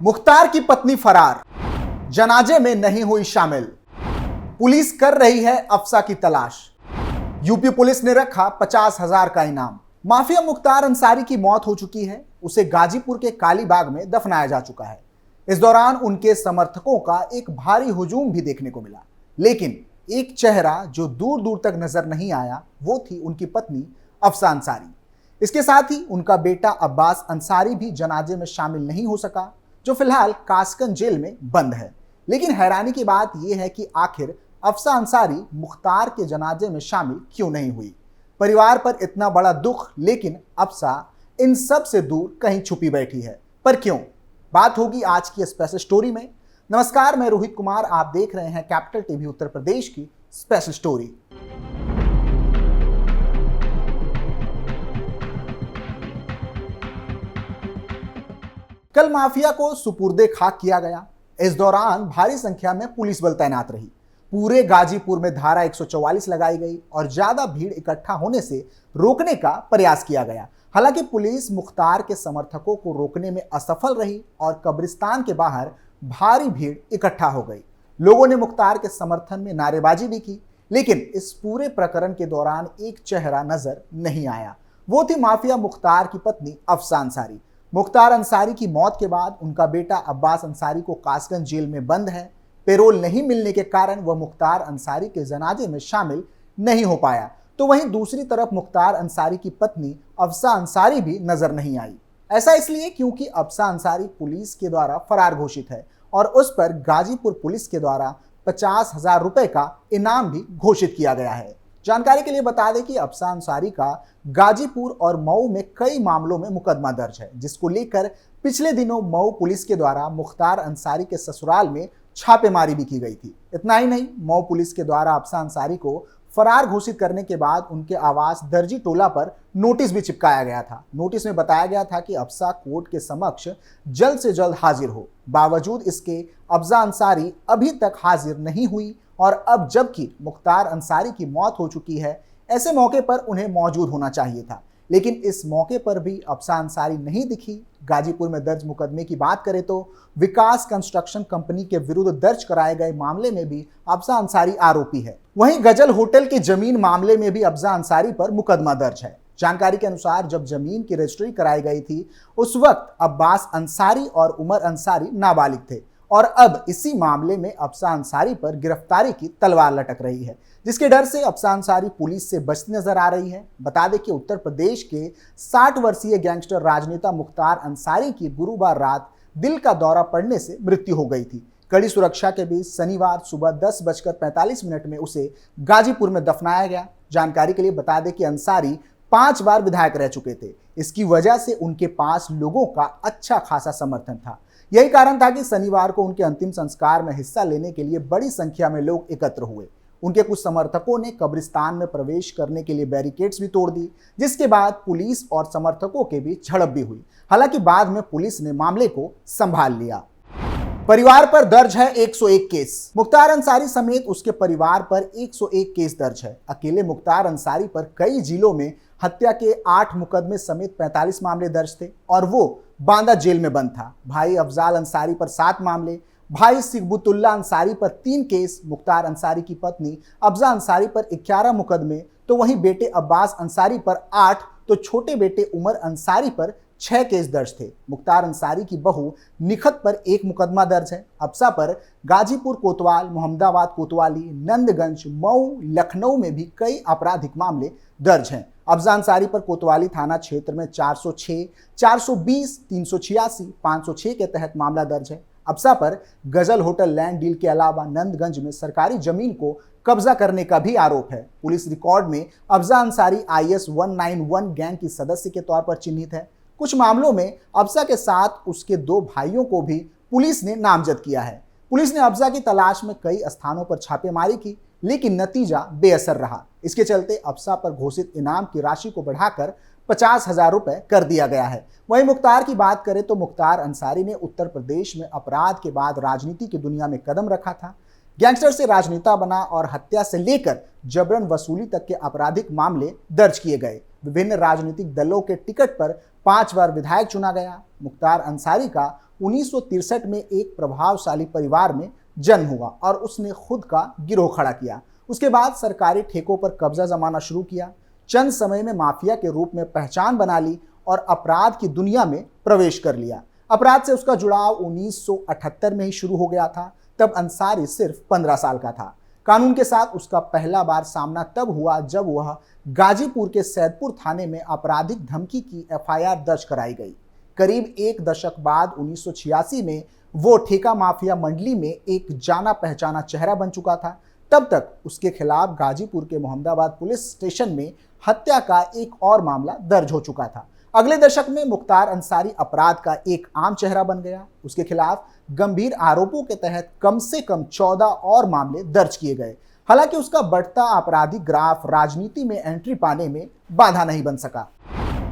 मुख्तार की पत्नी फरार, जनाजे में नहीं हुई शामिल। पुलिस कर रही है अफसा की तलाश। यूपी पुलिस ने रखा 50,000 का इनाम। माफिया मुख्तार अंसारी की मौत हो चुकी है। उसे गाजीपुर के कालीबाग में दफनाया जा चुका है। इस दौरान उनके समर्थकों का एक भारी हुजूम भी देखने को मिला, लेकिन एक चेहरा जो दूर दूर तक नजर नहीं आया वो थी उनकी पत्नी अफसा अंसारी। इसके साथ ही उनका बेटा अब्बास अंसारी भी जनाजे में शामिल नहीं हो सका, जो फिलहाल कासगंज जेल में बंद है। लेकिन हैरानी की बात यह है कि आखिर अफसा अंसारी मुख्तार के जनाजे में शामिल क्यों नहीं हुई। परिवार पर इतना बड़ा दुख, लेकिन अफसा इन सब से दूर कहीं छुपी बैठी है। पर क्यों? बात होगी आज की स्पेशल स्टोरी में। नमस्कार, मैं रोहित कुमार, आप देख रहे हैं कैपिटल टीवी उत्तर प्रदेश की स्पेशल स्टोरी। कल माफिया को सुपुर्दे खाक किया गया। इस दौरान भारी संख्या में पुलिस बल तैनात रही। पूरे गाजीपुर में धारा 144 लगाई गई और ज्यादा भीड़ इकट्ठा होने से रोकने का प्रयास किया गया। हालांकि पुलिस मुख्तार के समर्थकों को रोकने में असफल रही और कब्रिस्तान के बाहर भारी भीड़ इकट्ठा हो गई। लोगों ने मुख्तार के समर्थन में नारेबाजी भी की, लेकिन इस पूरे प्रकरण के दौरान एक चेहरा नजर नहीं आया। वो थी माफिया मुख्तार की पत्नी अफसा अंसारी। मुख्तार अंसारी की मौत के बाद उनका बेटा अब्बास अंसारी को कासगंज जेल में बंद है। पेरोल नहीं मिलने के कारण वह मुख्तार अंसारी के जनाजे में शामिल नहीं हो पाया। तो वहीं दूसरी तरफ मुख्तार अंसारी की पत्नी अफसा अंसारी भी नजर नहीं आई। ऐसा इसलिए क्योंकि अफसा अंसारी पुलिस के द्वारा फरार घोषित है और उस पर गाजीपुर पुलिस के द्वारा 50,000 रुपए का इनाम भी घोषित किया गया है। जानकारी के लिए बता दें कि अफसा अंसारी का गाजीपुर और मऊ में कई मामलों में मुकदमा दर्ज है, जिसको लेकर पिछले दिनों मऊ पुलिस के द्वारा मुख्तार अंसारी के ससुराल में छापेमारी भी की गई थी। इतना ही नहीं, मऊ पुलिस के द्वारा अफसा अंसारी को फरार घोषित करने के बाद उनके आवास दर्जी टोला पर नोटिस भी चिपकाया गया था। नोटिस में बताया गया था कि अफसा कोर्ट के समक्ष जल्द से जल्द हाजिर हो। बावजूद इसके अफसा अंसारी अभी तक हाजिर नहीं हुई और अब जबकि मुख्तार अंसारी की मौत हो चुकी है, ऐसे मौके पर उन्हें मौजूद होना चाहिए था, लेकिन इस मौके पर भी अफसा अंसारी नहीं दिखी। गाजीपुर में दर्ज मुकदमे की बात करें तो विकास कंस्ट्रक्शन कंपनी के विरुद्ध दर्ज कराए गए मामले में भी अफसा अंसारी आरोपी है। वहीं गजल होटल की जमीन मामले में भी अफसा अंसारी पर मुकदमा दर्ज है। जानकारी के अनुसार जब जमीन की रजिस्ट्री कराई गई थी, उस वक्त अब्बास अंसारी और उमर अंसारी नाबालिग थे और अब इसी मामले में अफसा अंसारी पर गिरफ्तारी की तलवार लटक रही है, जिसके डर से अफसा अंसारी पुलिस से बचती नजर आ रही है। बता दें कि उत्तर प्रदेश के 60 वर्षीय गैंगस्टर राजनेता मुख्तार अंसारी की गुरुवार रात दिल का दौरा पड़ने से मृत्यु हो गई थी। कड़ी सुरक्षा के बीच शनिवार सुबह 10:45 में उसे गाजीपुर में दफनाया गया। जानकारी के लिए बता दें कि अंसारी 5 बार विधायक रह चुके थे। इसकी वजह से उनके पास लोगों का अच्छा खासा समर्थन था। यही कारण था कि शनिवार को उनके अंतिम संस्कार में हिस्सा लेने के लिए बड़ी संख्या में लोग एकत्र हुए। उनके कुछ समर्थकों ने कब्रिस्तान में प्रवेश करने के लिए बैरिकेड्स भी तोड़ दी, जिसके बाद पुलिस और समर्थकों के बीच झड़प भी हुई। हालांकि बाद में पुलिस ने मामले को संभाल लिया। परिवार पर दर्ज है 101 केस। मुख्तार अंसारी समेत उसके परिवार पर 101 केस दर्ज है। अकेले मुख्तार अंसारी पर कई जिलों में हत्या के 8 मुकदमे समेत 45 मामले दर्ज थे और वो बांदा जेल में बंद था। भाई अफजाल अंसारी पर 7 मामले, भाई सिकबुतुल्ला अंसारी पर 3 केस, मुख्तार अंसारी की पत्नी अफजा अंसारी पर 11 मुकदमे, तो वहीं बेटे अब्बास अंसारी पर 8, तो छोटे बेटे उमर अंसारी पर 6 केस दर्ज थे। मुख्तार अंसारी की बहू निखत पर 1 मुकदमा दर्ज है। अफसा पर गाजीपुर कोतवाल, मोहम्मदाबाद कोतवाली, नंदगंज, मऊ, लखनऊ में भी कई आपराधिक मामले दर्ज हैं। अफजा अंसारी पर कोतवाली थाना क्षेत्र में 406, 420, 386, 506 के तहत मामला दर्ज है। अफसा पर गजल होटल लैंड डील के अलावा नंदगंज में सरकारी जमीन को कब्जा करने का भी आरोप है। पुलिस रिकॉर्ड में अफजा अंसारी IS 191 गैंग की सदस्य के तौर पर चिन्हित है। कुछ मामलों में अफसा के साथ उसके 2 भाइयों को भी पुलिस ने नामजद किया है। पुलिस ने अफसा की तलाश में कई स्थानों पर छापेमारी की, लेकिन नतीजा बेअसर रहा। इसके चलते अफसा पर घोषित इनाम की राशि को बढ़ाकर 50,000 रुपए कर दिया गया है। वहीं मुख्तार की बात करें तो मुख्तार अंसारी ने उत्तर प्रदेश में अपराध के बाद राजनीति की दुनिया में कदम रखा था। गैंगस्टर से राजनेता बना और हत्या से लेकर जबरन वसूली तक के आपराधिक मामले दर्ज किए गए। विभिन्न राजनीतिक दलों के टिकट पर 5 बार विधायक चुना गया। मुख्तार अंसारी का 1963 में एक प्रभावशाली परिवार में जन्म हुआ और उसने खुद का गिरोह खड़ा किया। उसके बाद सरकारी ठेकों पर कब्जा जमाना शुरू किया, चंद समय में माफिया के रूप में पहचान बना ली और अपराध की दुनिया में प्रवेश कर लिया। अपराध से उसका जुड़ाव 1978 में ही शुरू हो गया था। तब अंसारी सिर्फ 15 साल का था। कानून के साथ उसका पहला बार सामना तब हुआ जब वह गाजीपुर के सैदपुर थाने में आपराधिक धमकी की एफआईआर दर्ज कराई गई। करीब एक दशक बाद 1986 में वो ठेका माफिया मंडली में एक जाना पहचाना चेहरा बन चुका था। तब तक उसके खिलाफ गाजीपुर के मोहम्मदाबाद पुलिस स्टेशन में हत्या का एक और मामला दर्ज हो चुका था। अगले दशक में मुख्तार अंसारी अपराध का एक आम चेहरा बन गया। उसके खिलाफ गंभीर आरोपों के तहत कम से कम 14 और मामले दर्ज किए गए। हालांकि उसका बढ़ता आपराधिक ग्राफ राजनीति में एंट्री पाने में बाधा नहीं बन सका।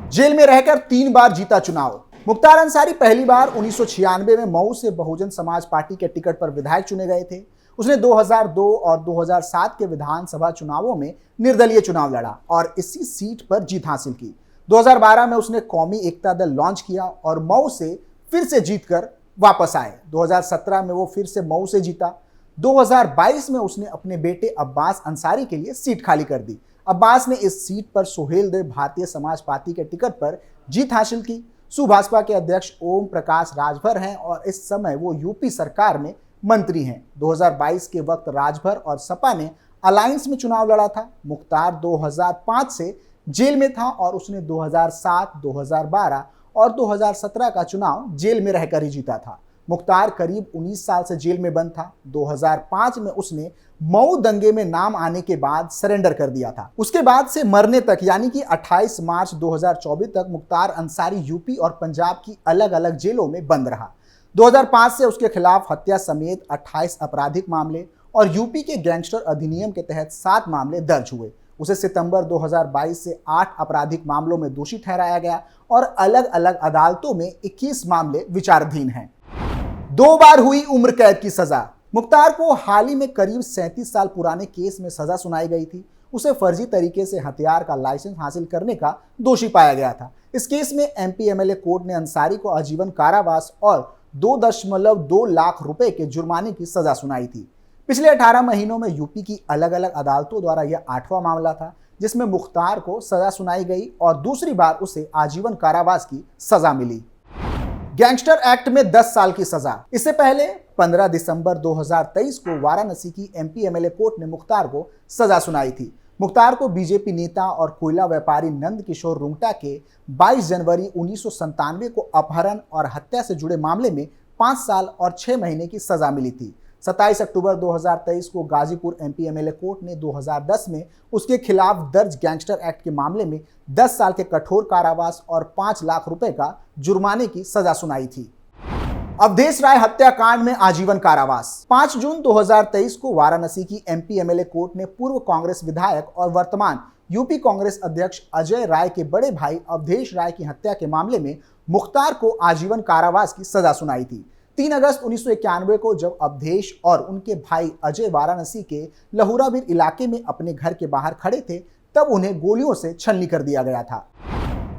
जेल में रहकर 3 बार जीता चुनाव। मुख्तार अंसारी पहली बार 1996 में मऊ से बहुजन समाज पार्टी के टिकट पर विधायक चुने गए थे। उसने 2002 और 2007 के विधानसभा चुनावों में निर्दलीय चुनाव लड़ा और इसी सीट पर जीत हासिल की। 2012 में उसने कौमी एकता दल लॉन्च किया और मऊ से फिर से जीतकर वापस आए। 2017 में वो फिर से मऊ से जीता। 2022 में उसने अपने बेटे अब्बास अंसारी के लिए सीट खाली कर दी। अब्बास ने इस सीट पर सोहेल देव भारतीय समाज पार्टी के टिकट पर जीत हासिल की। सुभाषपा के अध्यक्ष ओम प्रकाश राजभर हैं और इस समय वो यूपी सरकार में मंत्री हैं। 2022 के वक्त राजभर और सपा ने अलायंस में चुनाव लड़ा था। मुख्तार 2005 से जेल में था और उसने 2007, 2012 और 2017 का चुनाव जेल में रहकर ही जीता था। मुख्तार करीब 19 साल से जेल में बंद था। 2005 में उसने मऊ दंगे में नाम आने के बाद सरेंडर कर दिया था। उसके बाद से मरने तक यानी कि 28 मार्च 2024 तक मुख्तार अंसारी यूपी और पंजाब की अलग अलग जेलों में बंद रहा। 2005 से उसके खिलाफ हत्या समेत 28 आपराधिक मामले और यूपी के गैंगस्टर अधिनियम के तहत 7 मामले दर्ज हुए। उसे सितंबर 2022 से 8 आपराधिक मामलों में दोषी ठहराया गया और अलग अलग अदालतों में 21 मामले विचाराधीन हैं। 2 बार हुई उम्र कैद की सजा। मुख्तार को हाल ही में करीब 37 साल पुराने केस में सजा सुनाई गई थी। उसे फर्जी तरीके से हथियार का लाइसेंस हासिल करने का दोषी पाया गया था। इस केस में एमपी एमएलए कोर्ट ने अंसारी को आजीवन कारावास और 2.2 लाख रुपए के जुर्माने की सजा सुनाई थी। पिछले 18 महीनों में यूपी की अलग अलग अदालतों द्वारा यह 8वां मामला था जिसमें मुख्तार को सजा सुनाई गई और दूसरी बार उसे आजीवन कारावास की सजा मिली। गैंगस्टर एक्ट में 10 साल की सजा। इससे पहले 15 दिसंबर 2023 को वाराणसी की एमपी एमएलए कोर्ट ने मुख्तार को सजा सुनाई थी। मुख्तार को बीजेपी नेता और कोयला व्यापारी नंद किशोर रुंगटा के 22 जनवरी 1997 को अपहरण और हत्या से जुड़े मामले में 5 साल और 6 महीने की सजा मिली थी। 27 अक्टूबर 2023 को गाजीपुर एमपी एमएलए कोर्ट ने 2010 में उसके खिलाफ दर्ज गैंगस्टर एक्ट के मामले में 10 साल के कठोर कारावास और 5 लाख रुपए का जुर्माने की सजा सुनाई थी। अवधेश राय हत्याकांड में आजीवन कारावास। 5 जून 2023 को वाराणसी की एमपी एमएलए कोर्ट ने पूर्व कांग्रेस विधायक और वर्तमान यूपी कांग्रेस अध्यक्ष अजय राय के बड़े भाई अवधेश राय की हत्या के मामले में मुख्तार को आजीवन कारावास की सजा सुनाई थी। 3 अगस्त 1991 को जब अवधेश और उनके भाई अजय वाराणसी के लहुराबीर इलाके में अपने घर के बाहर खड़े थे तब उन्हें गोलियों से छलनी कर दिया गया था।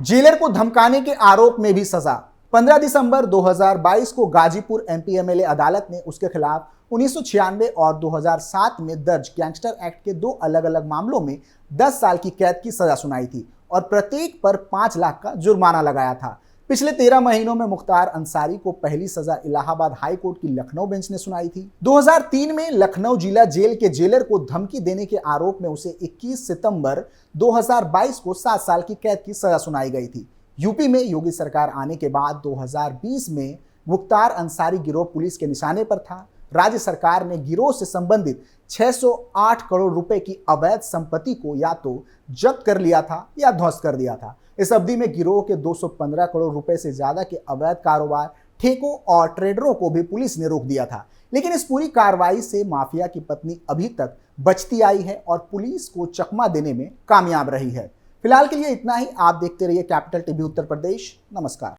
जेलर को धमकाने के आरोप में भी सजा। 15 दिसंबर 2022 को गाजीपुर एमपी एमएलए अदालत ने उसके खिलाफ 1996 और 2007 में दर्ज गैंगस्टर एक्ट के 2 अलग अलग मामलों में 10 साल की कैद की सजा सुनाई थी और प्रत्येक पर 5 लाख का जुर्माना लगाया था। पिछले 13 महीनों में मुख्तार अंसारी को पहली सजा इलाहाबाद हाई कोर्ट की लखनऊ बेंच ने सुनाई थी। 2003 में लखनऊ जिला जेल के जेलर को धमकी देने के आरोप में उसे 21 सितंबर 2022 को 7 साल की कैद की सजा सुनाई गई थी। यूपी में योगी सरकार आने के बाद 2020 में मुख्तार अंसारी गिरोह पुलिस के निशाने पर था। राज्य सरकार ने गिरोह से संबंधित 608 करोड़ रुपए की अवैध संपत्ति को या तो जब्त कर लिया था या ध्वस्त कर दिया था। इस अवधि में गिरोह के 215 करोड़ रुपए से ज्यादा के अवैध कारोबार, ठेकों और ट्रेडरों को भी पुलिस ने रोक दिया था। लेकिन इस पूरी कार्रवाई से माफिया की पत्नी अभी तक बचती आई है और पुलिस को चकमा देने में कामयाब रही है। फिलहाल के लिए इतना ही। आप देखते रहिए कैपिटल टीवी उत्तर प्रदेश। नमस्कार।